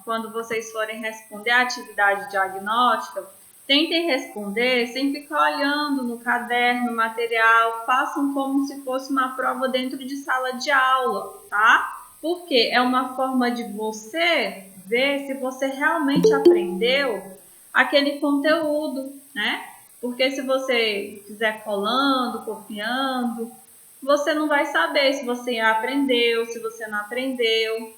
quando vocês forem responder a atividade diagnóstica, tentem responder sem ficar olhando no caderno, no material, façam como se fosse uma prova dentro de sala de aula, tá? Porque é uma forma de você ver se você realmente aprendeu aquele conteúdo, né? Porque se você fizer colando, copiando, você não vai saber se você aprendeu, se você não aprendeu,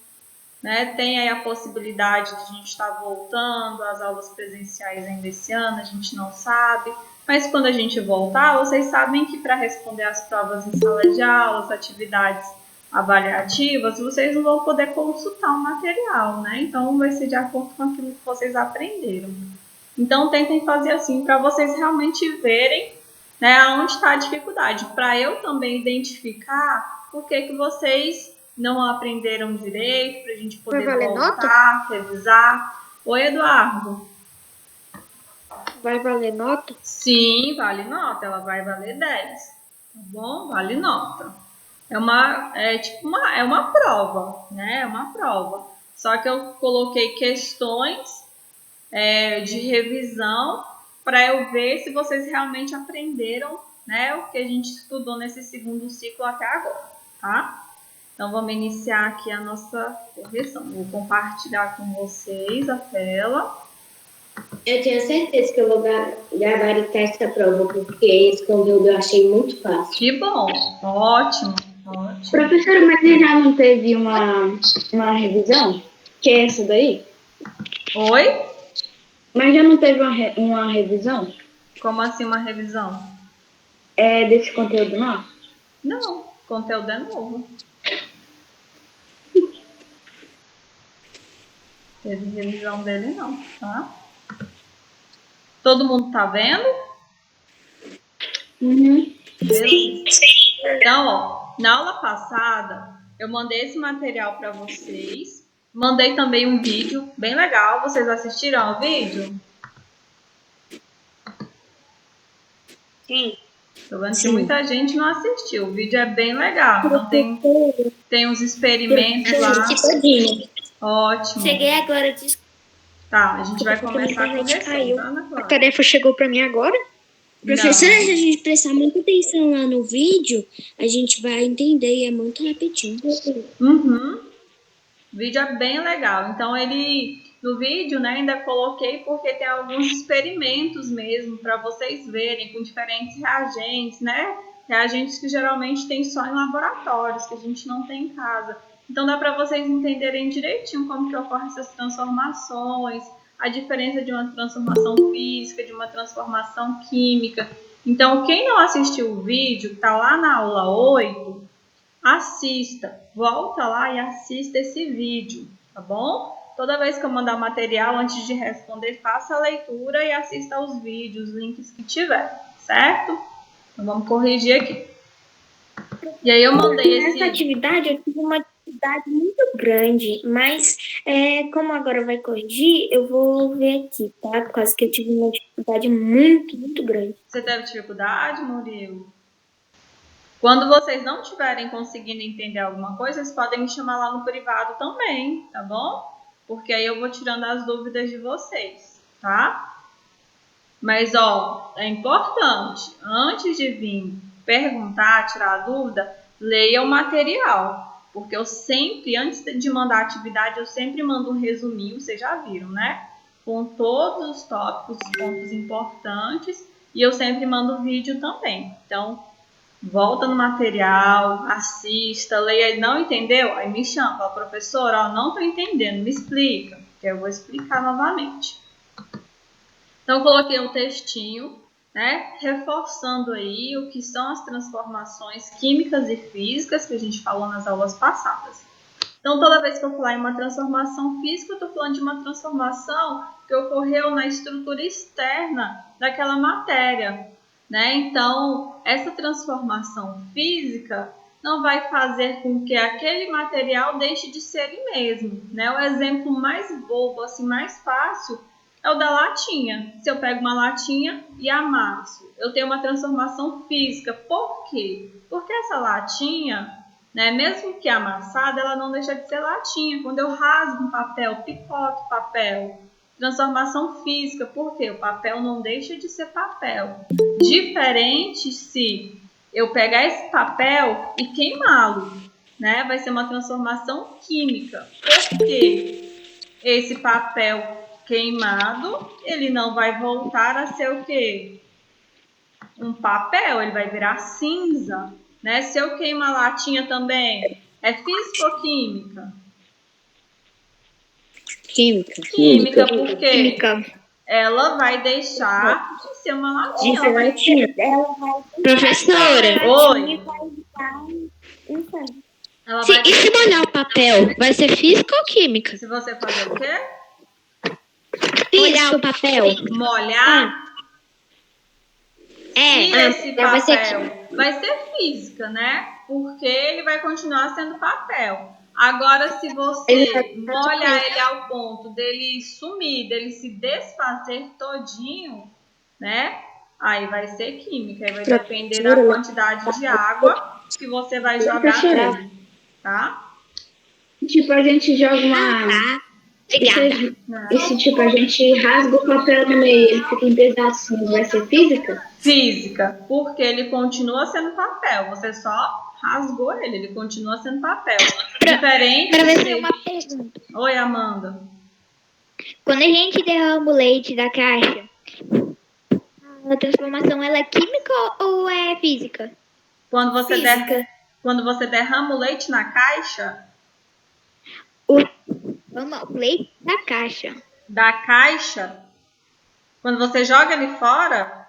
né? Tem aí a possibilidade de a gente estar voltando às aulas presenciais ainda esse ano, a gente não sabe. Mas quando a gente voltar, vocês sabem que para responder as provas em sala de aula, as atividades avaliativas, vocês não vão poder consultar o material, né? Então vai ser de acordo com aquilo que vocês aprenderam. Então tentem fazer assim para vocês realmente verem, né, onde está a dificuldade, para eu também identificar por que vocês não aprenderam direito, para a gente poder voltar, revisar. Oi, Eduardo. Vai valer nota? Sim, vale nota, ela vai valer 10, tá bom? Vale nota. É uma prova, né? É uma prova. Só que eu coloquei questões de revisão para eu ver se vocês realmente aprenderam, né, o que a gente estudou nesse segundo ciclo até agora, tá? Então, vamos iniciar aqui a nossa correção. Vou compartilhar com vocês a tela. Eu tenho certeza que eu vou gabaritar essa prova, porque esse conteúdo eu achei muito fácil. Que bom, ótimo, ótimo. Professora, mas já não teve uma revisão? Que é essa daí? Oi? Mas já não teve uma revisão? Como assim uma revisão? Desse conteúdo não? Não, o conteúdo é novo. Teve revisão dele não, tá? Todo mundo tá vendo? Uhum. Sim. Então, ó, na aula passada, eu mandei esse material para vocês. Mandei também um vídeo bem legal. Vocês assistiram ao vídeo? Sim. Tô vendo que muita gente não assistiu. O vídeo é bem legal. Então, tem uns experimentos lá. Ótimo. Cheguei agora. Tá, a gente vai começar a correção, tá, Ana Clara? A tarefa chegou para mim agora? Professora, se a gente prestar muita atenção lá no vídeo, a gente vai entender e é muito rapidinho. Uhum. O vídeo é bem legal. Então, no vídeo, né, ainda coloquei porque tem alguns experimentos mesmo para vocês verem com diferentes reagentes, né? Reagentes que geralmente tem só em laboratórios, que a gente não tem em casa. Então, dá para vocês entenderem direitinho como que ocorrem essas transformações, a diferença de uma transformação física, de uma transformação química. Então, quem não assistiu o vídeo, está lá na aula 8, assista, volta lá e assista esse vídeo, tá bom? Toda vez que eu mandar material, antes de responder, faça a leitura e assista aos vídeos, os links que tiver, certo? Então vamos corrigir aqui. E aí eu mandei Nessa atividade, eu tive uma dificuldade muito grande, mas como agora vai corrigir, eu vou ver aqui, tá? Por causa que eu tive uma dificuldade muito, muito grande. Você teve dificuldade, Murilo? Quando vocês não estiverem conseguindo entender alguma coisa, vocês podem me chamar lá no privado também, tá bom? Porque aí eu vou tirando as dúvidas de vocês, tá? Mas, ó, é importante, antes de vir perguntar, tirar dúvida, leia o material. Porque eu sempre, antes de mandar a atividade, eu sempre mando um resuminho, vocês já viram, né? Com todos os tópicos, os pontos importantes. E eu sempre mando vídeo também. Então, volta no material, assista, leia. Não entendeu? Aí me chama, fala, professora, ó, não estou entendendo, me explica. Que eu vou explicar novamente. Então, coloquei um textinho, né, reforçando aí o que são as transformações químicas e físicas que a gente falou nas aulas passadas. Então, toda vez que eu falar em uma transformação física, eu estou falando de uma transformação que ocorreu na estrutura externa daquela matéria, né? Então, essa transformação física não vai fazer com que aquele material deixe de ser ele mesmo, né? O exemplo mais bobo, assim, mais fácil, é o da latinha. Se eu pego uma latinha e amasso, eu tenho uma transformação física. Por quê? Porque essa latinha, né? Mesmo que amassada, ela não deixa de ser latinha. Quando eu rasgo um papel, picoto o papel, transformação física, porque o papel não deixa de ser papel. Diferente se eu pegar esse papel e queimá-lo, né? Vai ser uma transformação química. Porque esse papel queimado, ele não vai voltar a ser o quê? Um papel, ele vai virar cinza, né? Se eu queimo a latinha também, é física ou química? Química, porque Química. ela vai deixar de ser uma latinha. Ela vai Professora. Oi. Ela vai... E se molhar o papel, vai ser física ou química? Se você fazer o quê? Molhar o papel. Molhar. É. E esse vai ser papel vai ser física, né? Porque ele vai continuar sendo papel. Agora, se você molha ele ao ponto dele sumir, dele se desfazer todinho, né? Aí vai ser química. Aí vai depender da quantidade de água que você vai jogar nele, tá? Tipo, a gente joga uma... Obrigada. E se, tipo, a gente rasga o papel no meio, ele fica em pedacinhos, vai ser física? Física, porque ele continua sendo papel. Você só rasgou ele continua sendo papel. Diferente. Para ver se é uma pergunta. Oi, Amanda. Quando a gente derrama o leite da caixa, a transformação ela é química ou é física? Quando você derrama o leite na caixa, O leite da caixa. Da caixa, quando você joga ele fora,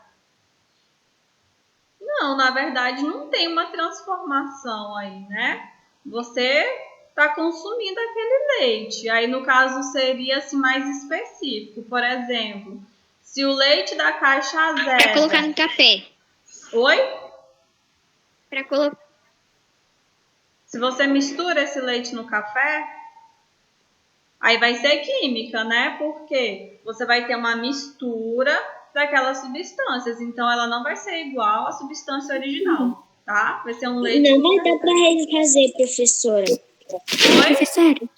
não, na verdade não tem uma transformação aí, né? Você está consumindo aquele leite. Aí no caso seria assim mais específico. Por exemplo, se o leite da caixa azeda... Para colocar no café. Oi? Para colocar... Se você mistura esse leite no café, aí vai ser química, né? Porque você vai ter uma mistura daquelas substâncias. Então, ela não vai ser igual à substância original, tá? Vai ser um leite... Não vai dar para refazer, professora. Professora?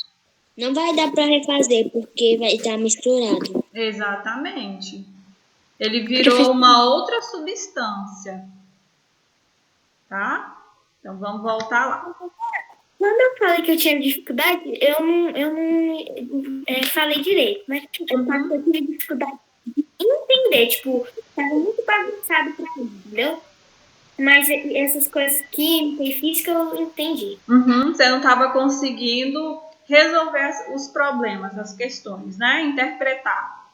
Não vai dar para refazer, porque vai estar misturado. Exatamente. Ele virou uma outra substância, tá? Então, vamos voltar lá. Quando eu falei que eu tinha dificuldade, eu não falei direito. Mas eu tive dificuldade de entender. Tipo, estava muito bagunçado para mim, entendeu? Mas essas coisas química e física eu entendi. Você não estava conseguindo resolver os problemas, as questões, né? Interpretar.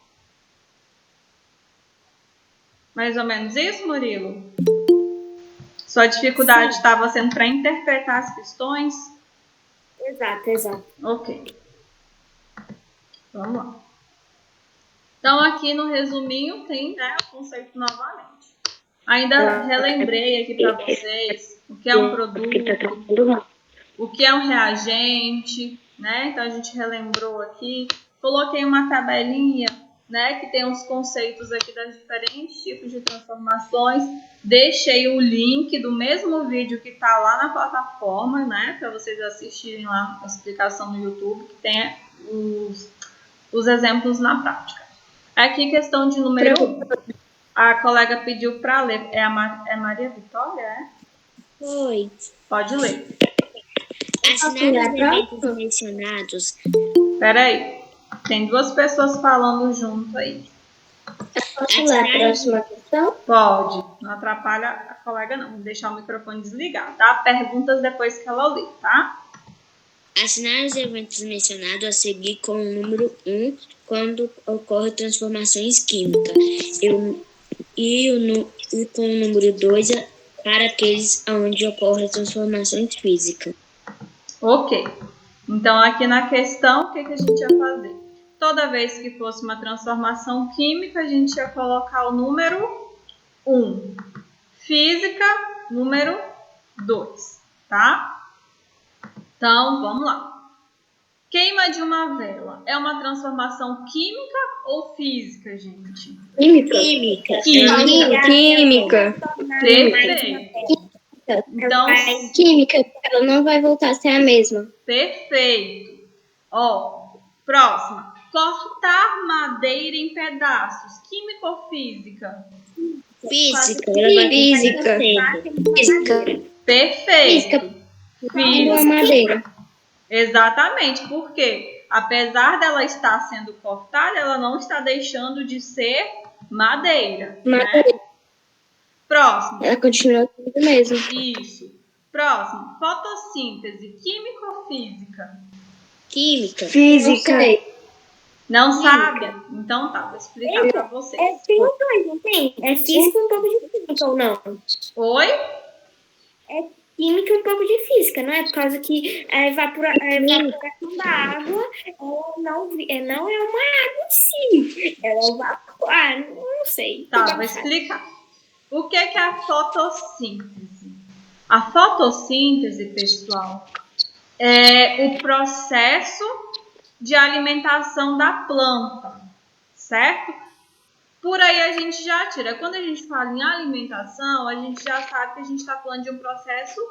Mais ou menos isso, Murilo? Sua dificuldade estava sendo para interpretar as questões? Exato. Ok. Vamos lá. Então, aqui no resuminho tem, né, o conceito novamente. Ainda relembrei aqui para vocês o que é um produto, o que é um reagente, né? Então, a gente relembrou aqui. Coloquei uma tabelinha, né, que tem os conceitos aqui das diferentes tipos de transformações. Deixei o link do mesmo vídeo que está lá na plataforma, né, para vocês assistirem lá a explicação no YouTube, que tem os exemplos na prática. Aqui, questão de número 1. A colega pediu para ler. É Maria Vitória, é? Foi. Pode ler. Assinar os eventos mencionados. Peraí. Tem duas pessoas falando junto aí. Posso ler a próxima questão? Pode. Não atrapalha a colega, não. Vou deixar o microfone desligado, tá? Perguntas depois que ela ler, tá? Assinar os eventos mencionados a seguir com o número 1 quando ocorrem transformações químicas. E com o número 2 para aqueles onde ocorrem transformações físicas. Ok. Então, aqui na questão, o que a gente ia fazer? Toda vez que fosse uma transformação química, a gente ia colocar o número 1. Física, número 2, tá? Então, vamos lá. Queima de uma vela é uma transformação química ou física, gente? Química. Perfeito. Então, Química, ela não vai voltar a ser a mesma. perfeito. Ó, próxima. Cortar madeira em pedaços. Química ou física? Física. Perfeito. Uma madeira. Exatamente, porque apesar dela estar sendo cortada, ela não está deixando de ser madeira. Né? Próximo. Ela continua sendo mesmo. Isso. Próximo. Fotossíntese. Química ou física? Química. Não sabe? Então tá, vou explicar para vocês. Tem os dois, não tem? É física e um pouco de química, ou não? Oi? Química e um pouco de física, não é? Por causa que a evaporação da água, ela não é uma água em si. Ela é evapora. Não sei. Tá, vou explicar. O que é a fotossíntese? A fotossíntese, pessoal, é o processo de alimentação da planta, certo? Por aí a gente já tira. Quando a gente fala em alimentação, a gente já sabe que a gente está falando de um processo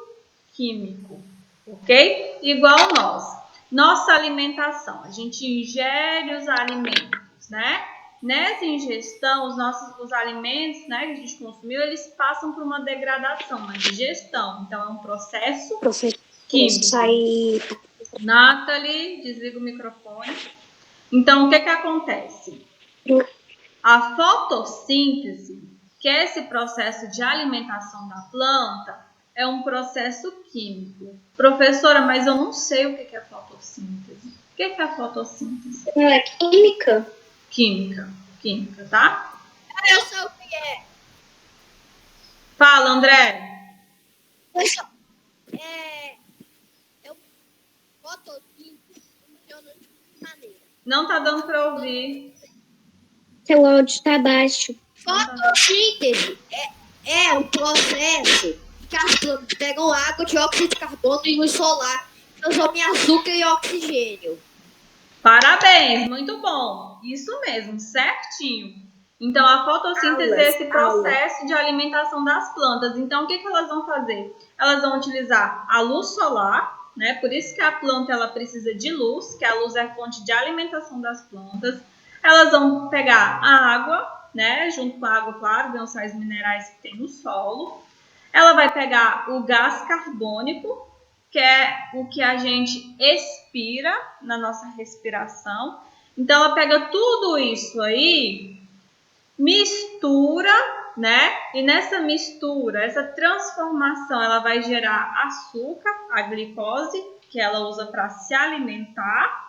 químico, ok? Igual nós. Nossa alimentação, a gente ingere os alimentos, né? Nessa ingestão, os alimentos, né, que a gente consumiu, eles passam por uma degradação, uma digestão. Então, é um processo químico. Nathalie, desliga o microfone. Então, o que acontece? A fotossíntese, que é esse processo de alimentação da planta, é um processo químico. Professora, mas eu não sei o que é fotossíntese. O que é a fotossíntese? Não é química? Química, tá? Eu sei o que é. Fala, André. Fotossíntese funciona de maneira. Não tá dando para ouvir. Seu áudio está baixo. Fotossíntese é o processo que as plantas pegam água, dióxido de carbono e luz solar, transformam em açúcar e oxigênio. Parabéns, muito bom. Isso mesmo, certinho. Então, a fotossíntese é esse processo de alimentação das plantas. Então, o que elas vão fazer? Elas vão utilizar a luz solar, né? Por isso que a planta ela precisa de luz, que a luz é a fonte de alimentação das plantas. Elas vão pegar a água, né? Junto com a água, claro, vem os sais minerais que tem no solo. Ela vai pegar o gás carbônico, que é o que a gente expira na nossa respiração. Então, ela pega tudo isso aí, mistura, né? E nessa mistura, essa transformação, ela vai gerar açúcar, a glicose, que ela usa para se alimentar.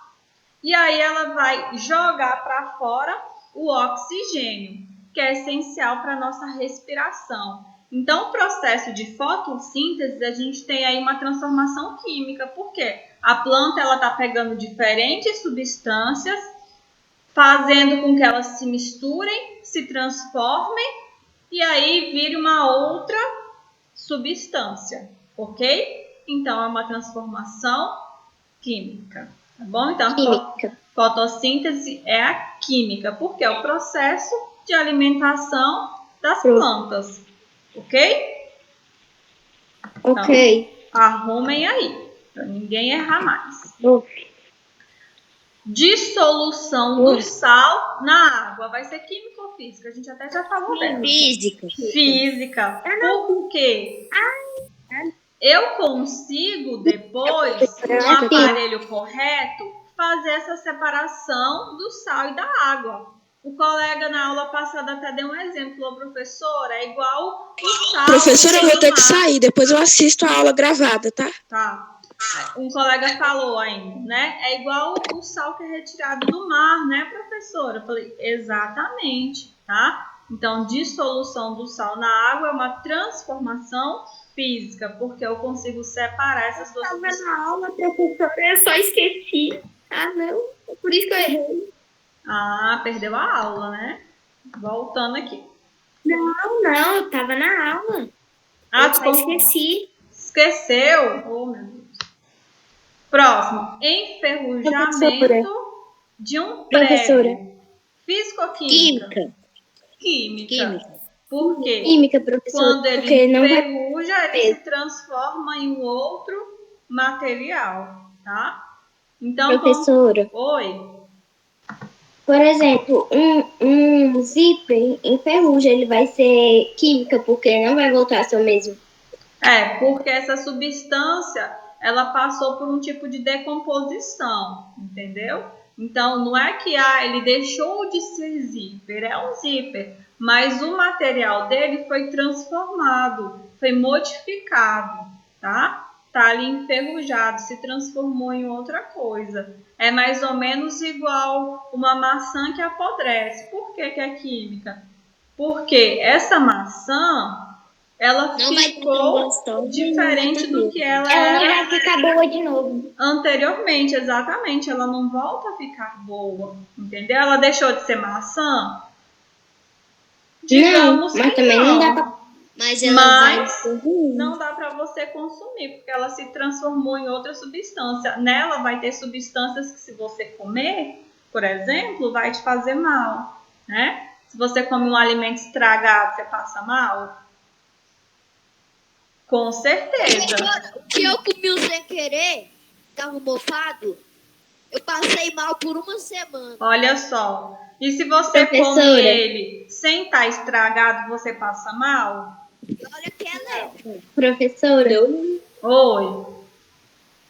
E aí ela vai jogar para fora o oxigênio, que é essencial para a nossa respiração. Então, o processo de fotossíntese, a gente tem aí uma transformação química. Por quê? A planta está pegando diferentes substâncias, fazendo com que elas se misturem, se transformem e aí vire uma outra substância, ok? Então, é uma transformação química, tá bom? Então, Química. Fotossíntese é a química, porque é o processo de alimentação das plantas. Ok? Ok. Então, arrumem aí, para ninguém errar mais. Dissolução do sal na água. Vai ser química ou física? A gente até já falou dela. Física. Por quê? Eu consigo, depois, com o aparelho correto, fazer essa separação do sal e da água. O colega na aula passada até deu um exemplo, professora, é igual o sal. Professora, eu vou ter que sair, depois eu assisto a aula gravada, tá? Tá. Um colega falou ainda, né? É igual o sal que é retirado do mar, né, professora? Eu falei, exatamente, tá? Então, dissolução do sal na água é uma transformação física, porque eu consigo separar essas duas substâncias. Eu estava na aula, professora, eu só esqueci. Ah, não. É por isso que eu errei. Ah, perdeu a aula, né? Voltando aqui. Não, eu estava na aula. Ah, eu só esqueci. Esqueceu? Oh, meu Deus. Próximo. Enferrujamento de um prego. Físico ou química? Química. Por quê? Química, professora, Quando ele porque não vai... enferruja, ele se transforma em um outro material, tá? Então, Professora, Oi. por exemplo, um zíper enferruja, ele vai ser química, porque não vai voltar a ser o mesmo. Porque essa substância, ela passou por um tipo de decomposição, entendeu? Então, não é que ele deixou de ser zíper, é um zíper, mas o material dele foi transformado, foi modificado, tá? Tá ali enferrujado, se transformou em outra coisa. É mais ou menos igual uma maçã que apodrece. Por que é química? Porque essa maçã ela Não vai ficou ser tão gostosa, diferente do que ela não era vai ficar boa de novo. anteriormente, exatamente. Ela não volta a ficar boa, entendeu? Ela deixou de ser maçã? Digamos não, mas que também não dá pra... Mas ela vai... não dá para você consumir, porque ela se transformou em outra substância. Nela vai ter substâncias que, se você comer, por exemplo, vai te fazer mal, né? Se você come um alimento estragado, você passa mal? Com certeza. O que eu comi sem querer, tava mofado, eu passei mal por uma semana. Olha só. E se você come ele sem estar estragado, você passa mal? Olha que é leve. Professora, Oi.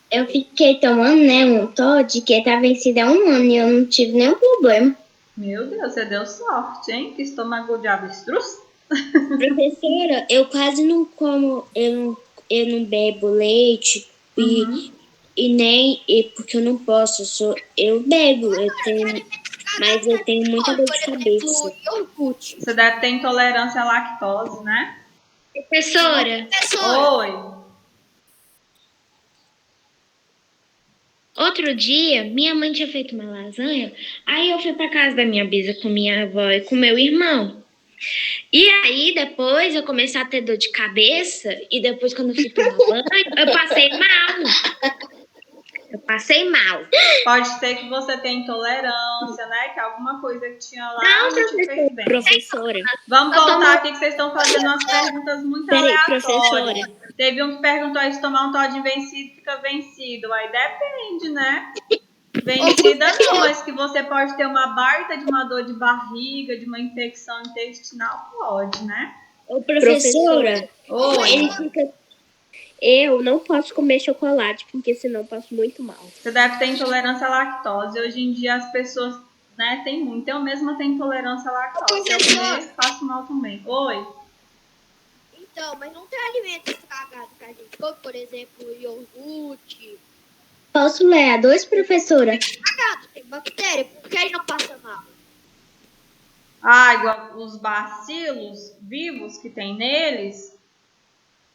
eu fiquei tomando, né, um Todd que tá vencido há 1 ano e eu não tive nenhum problema. Meu Deus, você deu sorte, hein? Que estômago de avestruz. Professora, eu quase não como, eu não bebo leite e nem porque eu não posso, eu bebo, mas eu tenho muita dor de cabeça. Você deve ter intolerância à lactose, né? Professora, Oi. outro dia, minha mãe tinha feito uma lasanha, aí eu fui pra casa da minha bisa com minha avó e com meu irmão. E aí, depois, eu comecei a ter dor de cabeça, e depois, quando eu fui tomar banho, eu passei mal. Pode ser que você tenha intolerância, né? Que alguma coisa que tinha lá Não, não te fez bem. professora. Vamos voltar aqui que vocês estão fazendo umas perguntas muito aleatórias. Professora. Teve um que perguntou aí se tomar um Todd vencido fica vencido. Aí depende, né? Vencida não, mas que você pode ter uma baita de uma dor de barriga, de uma infecção intestinal, pode, né? Ô, professora, Oi. eu não posso comer chocolate, porque senão eu passo muito mal. Você deve ter intolerância à lactose. Hoje em dia as pessoas, né, tem muito. Eu mesma tenho intolerância à lactose. Se eu comer, passo mal também. Oi. Então, mas não tem alimento estragado que a gente come, por exemplo, iogurte. Posso ler a 2, professora? Estragado, tem bactéria, por que a gente não passa mal? Igual os bacilos vivos que tem neles.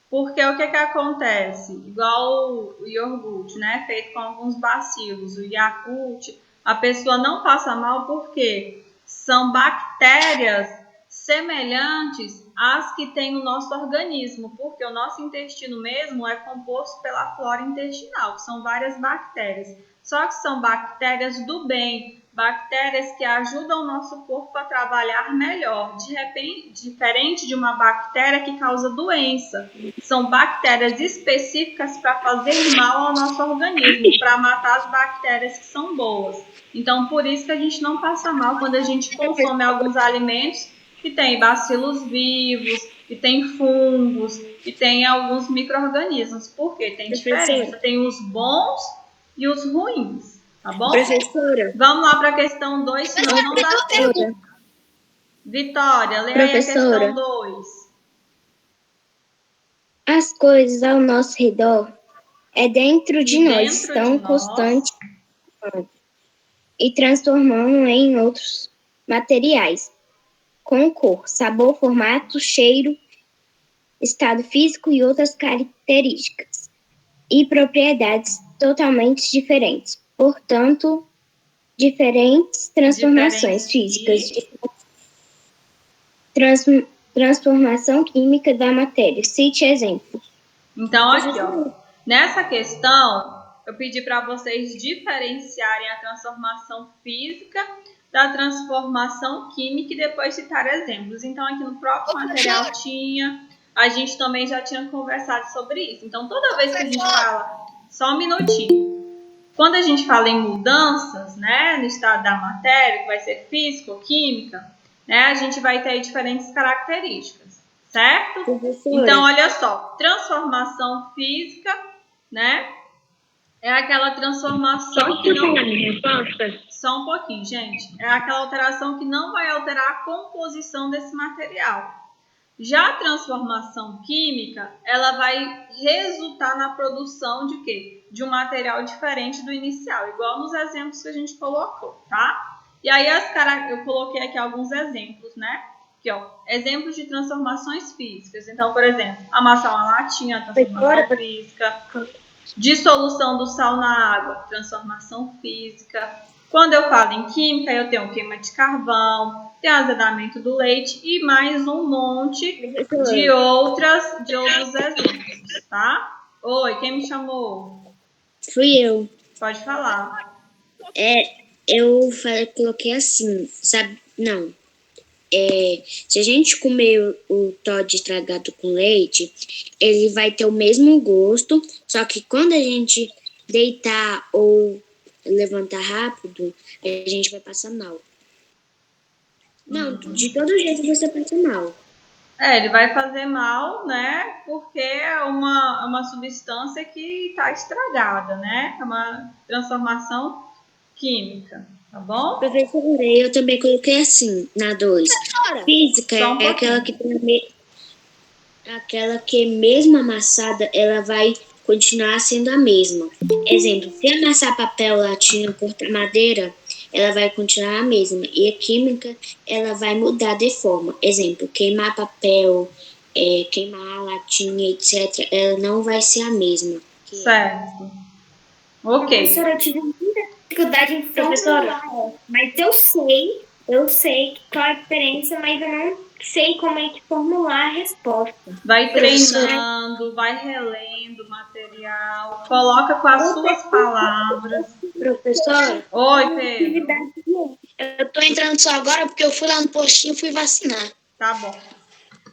Porque o que acontece? Igual o iogurte, né? Feito com alguns bacilos, o Yakult, a pessoa não passa mal porque são bactérias semelhantes às que tem no nosso organismo, porque o nosso intestino mesmo é composto pela flora intestinal, que são várias bactérias. Só que são bactérias do bem, bactérias que ajudam o nosso corpo a trabalhar melhor, diferente de uma bactéria que causa doença. São bactérias específicas para fazer mal ao nosso organismo, para matar as bactérias que são boas. Então, por isso que a gente não passa mal quando a gente consome alguns alimentos que tem bacilos vivos, que tem fungos, que tem alguns micro-organismos. Por quê? Tem diferença. Tem os bons e os ruins. Tá bom? Professora. Vamos lá para a questão 2, senão não dá tempo. Vitória, lê aí a questão 2. As coisas ao nosso redor dentro de nós estão constantes e transformando em outros materiais, com cor, sabor, formato, cheiro, estado físico e outras características e propriedades totalmente diferentes. Portanto, diferentes transformações físicas, transformação química da matéria. Cite exemplos. Então, aqui, ó, nessa questão, eu pedi para vocês diferenciarem a transformação física da transformação química e depois citar exemplos. Então, aqui no próprio material a gente também já tinha conversado sobre isso. Então, toda vez que a gente fala, só um minutinho, quando a gente fala em mudanças, né, no estado da matéria, que vai ser física ou química, né, a gente vai ter diferentes características, certo? Então, olha só, transformação física, né, é aquela transformação que não... Só um pouquinho, gente. É aquela alteração que não vai alterar a composição desse material. Já a transformação química, ela vai resultar na produção de quê? De um material diferente do inicial, igual nos exemplos que a gente colocou, tá? E aí eu coloquei aqui alguns exemplos, né? Aqui, ó, exemplos de transformações físicas. Então, por exemplo, amassar uma latinha, transformação física. Dissolução do sal na água, transformação física. Quando eu falo em química, eu tenho queima de carvão, tem azedamento do leite e mais um monte de outros exemplos, tá? Oi, quem me chamou? Fui eu. Pode falar. Eu coloquei assim, sabe? Não. Se a gente comer o Toddy estragado com leite, ele vai ter o mesmo gosto, só que quando a gente deitar ou levantar rápido, a gente vai passar mal. Não, de todo jeito você passa mal. Ele vai fazer mal, né? Porque é uma substância que está estragada, né? É uma transformação química, tá bom? Professora, eu também coloquei assim, na 2. Física é aquela que mesmo amassada, ela vai continuar sendo a mesma. Exemplo, se amassar papel, latinha, cortar madeira, ela vai continuar a mesma. E a química, ela vai mudar de forma. Exemplo, queimar papel, queimar latinha, etc. Ela não vai ser a mesma. Certo. Ok. Professora, eu tive muita dificuldade em formular, mas eu sei qual é a diferença, mas eu não sei como é que formular a resposta. Vai treinando, vai relendo o material, coloca com as suas palavras. Professora, Oi, Pedro. eu tô entrando só agora porque eu fui lá no postinho e fui vacinar. Tá bom.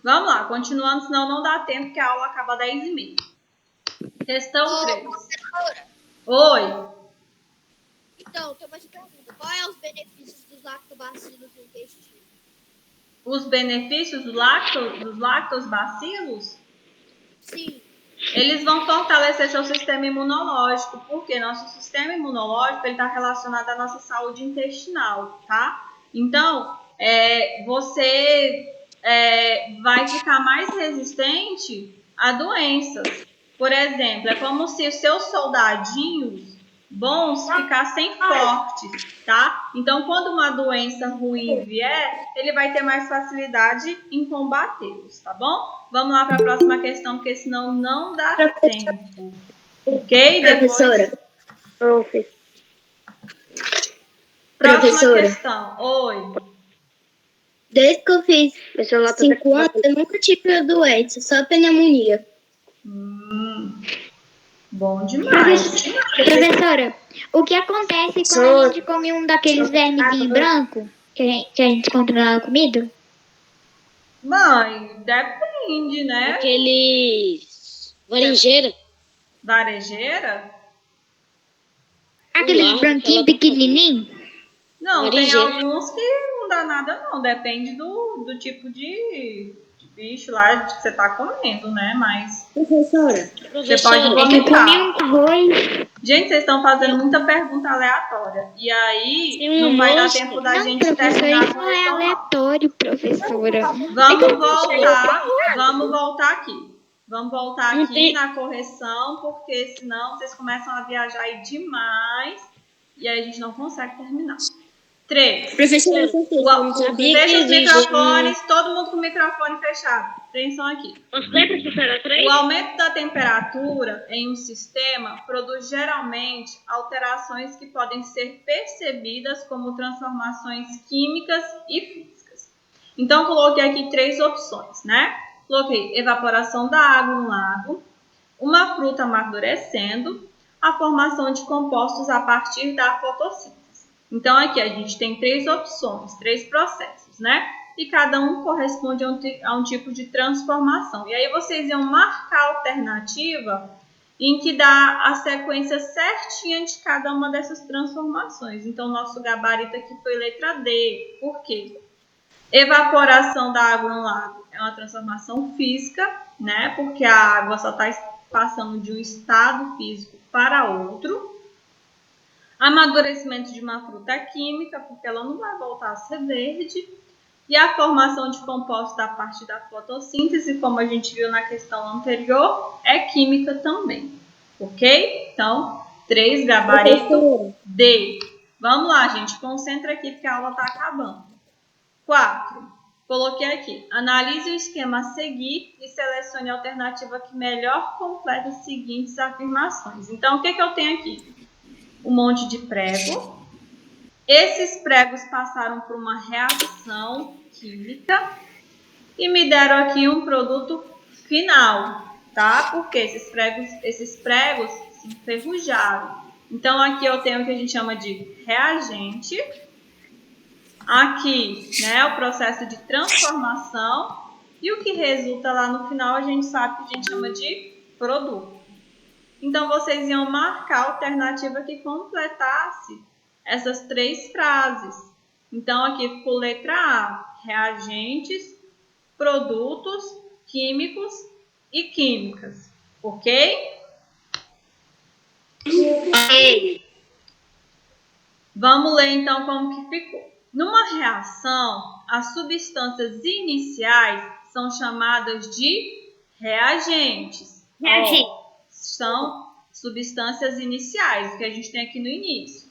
Vamos lá, continuando, senão não dá tempo, que a aula acaba às 10h30. Questão 3. Oi. Então, tem uma pergunta. Qual é os benefícios dos lactobacilos no intestino? Os benefícios dos lactobacilos? Sim. Eles vão fortalecer seu sistema imunológico, porque nosso sistema imunológico está relacionado à nossa saúde intestinal, tá? Então, você vai ficar mais resistente a doenças. Por exemplo, é como se os seus soldadinhos bons ficassem fortes, tá? Então, quando uma doença ruim vier, ele vai ter mais facilidade em combatê-los, tá bom? Vamos lá para a próxima questão, porque senão não dá tempo. Ok? Professora. Próxima questão. Oi. Desde que eu fiz 5 anos, eu nunca tive doença, só pneumonia. Bom demais. Professora, o que acontece quando a gente come um daqueles vermezinhos brancos que a gente encontra na comida? Mãe, depende, né? Aqueles varinjeira. Varejeira? Aqueles branquinhos pequenininhos? Não, tem Varejeira. alguns que não dá nada não. Depende do tipo de bicho lá que você tá comendo, né? Mas Professora. você pode Eu comi vomitar. um arroz. Gente, vocês estão fazendo muita pergunta aleatória. E aí não vai dar tempo da gente Professora, terminar a isso não é correção, não. aleatório, professora. Vamos voltar aqui. Vamos voltar aqui na correção, porque senão vocês começam a viajar aí demais e aí a gente não consegue terminar. 3. Professora, Fecha os microfones, todo mundo com o microfone fechado. Atenção aqui. O aumento da temperatura em um sistema produz geralmente alterações que podem ser percebidas como transformações químicas e físicas. Então, coloquei aqui 3 opções, né? Coloquei evaporação da água no lago, uma fruta amadurecendo, a formação de compostos a partir da fotossíntese. Então, aqui a gente tem 3 opções, 3 processos, né? E cada um corresponde a um tipo de transformação. E aí vocês iam marcar a alternativa em que dá a sequência certinha de cada uma dessas transformações. Então, nosso gabarito aqui foi letra D. Por quê? Evaporação da água no lago é uma transformação física, né? Porque a água só está passando de um estado físico para outro. Amadurecimento de uma fruta química, porque ela não vai voltar a ser verde. E a formação de compostos a partir da fotossíntese, como a gente viu na questão anterior, é química também. Ok? Então, 3 gabarito D. Vamos lá, gente. Concentra aqui porque a aula está acabando. 4. Coloquei aqui. Analise o esquema a seguir e selecione a alternativa que melhor completa as seguintes afirmações. Então, o que eu tenho aqui? Um monte de prego. Esses pregos passaram por uma reação química e me deram aqui um produto final, tá? Porque esses pregos se enferrujaram. Então, aqui eu tenho o que a gente chama de reagente. Aqui, né, o processo de transformação. E o que resulta lá no final, a gente sabe que a gente chama de produto. Então, vocês iam marcar a alternativa que completasse essas 3 frases. Então, aqui ficou letra A, reagentes, produtos, químicos e químicas. Ok? Vamos ler, então, como que ficou. Numa reação, as substâncias iniciais são chamadas de reagentes. São substâncias iniciais, que a gente tem aqui no início.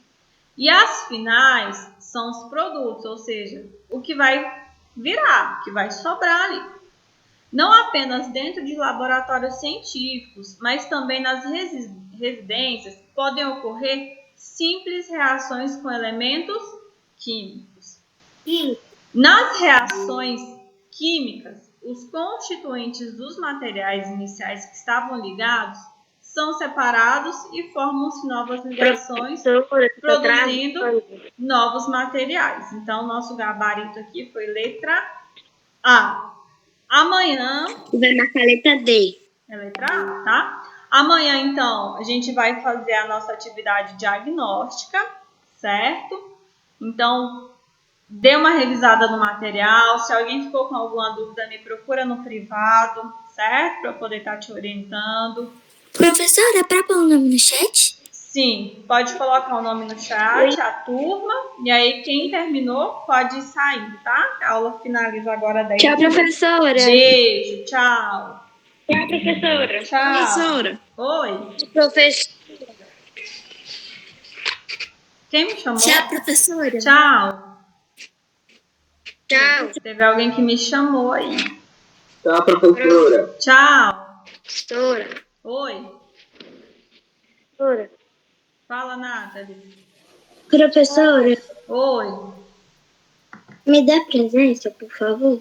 E as finais são os produtos, ou seja, o que vai virar, que vai sobrar ali. Não apenas dentro de laboratórios científicos, mas também nas residências podem ocorrer simples reações com elementos químicos. Nas reações químicas, os constituintes dos materiais iniciais que estavam ligados são separados e formam-se novas ligações, produzindo novos materiais. Então, nosso gabarito aqui foi letra A. Amanhã... Vai marcar a letra D. É letra A, tá? Amanhã, então, a gente vai fazer a nossa atividade diagnóstica, certo? Então, dê uma revisada no material. Se alguém ficou com alguma dúvida, me procura no privado, certo? Para eu poder estar te orientando. Professora, para pôr o nome no chat? Sim, pode colocar o nome no chat, a turma. E aí, quem terminou, pode ir saindo, tá? A aula finaliza agora 10 Tchau, professora. Beijo, tchau. Tchau, professora. Tchau. Professora. Oi. Professor. Quem me chamou? Tchau, professora. Tchau. Tchau. Teve alguém que me chamou aí. Tchau, professora. Tchau. Professora. Oi. Professora. Fala, Nathalie. Professora, Oi. me dá presença, por favor.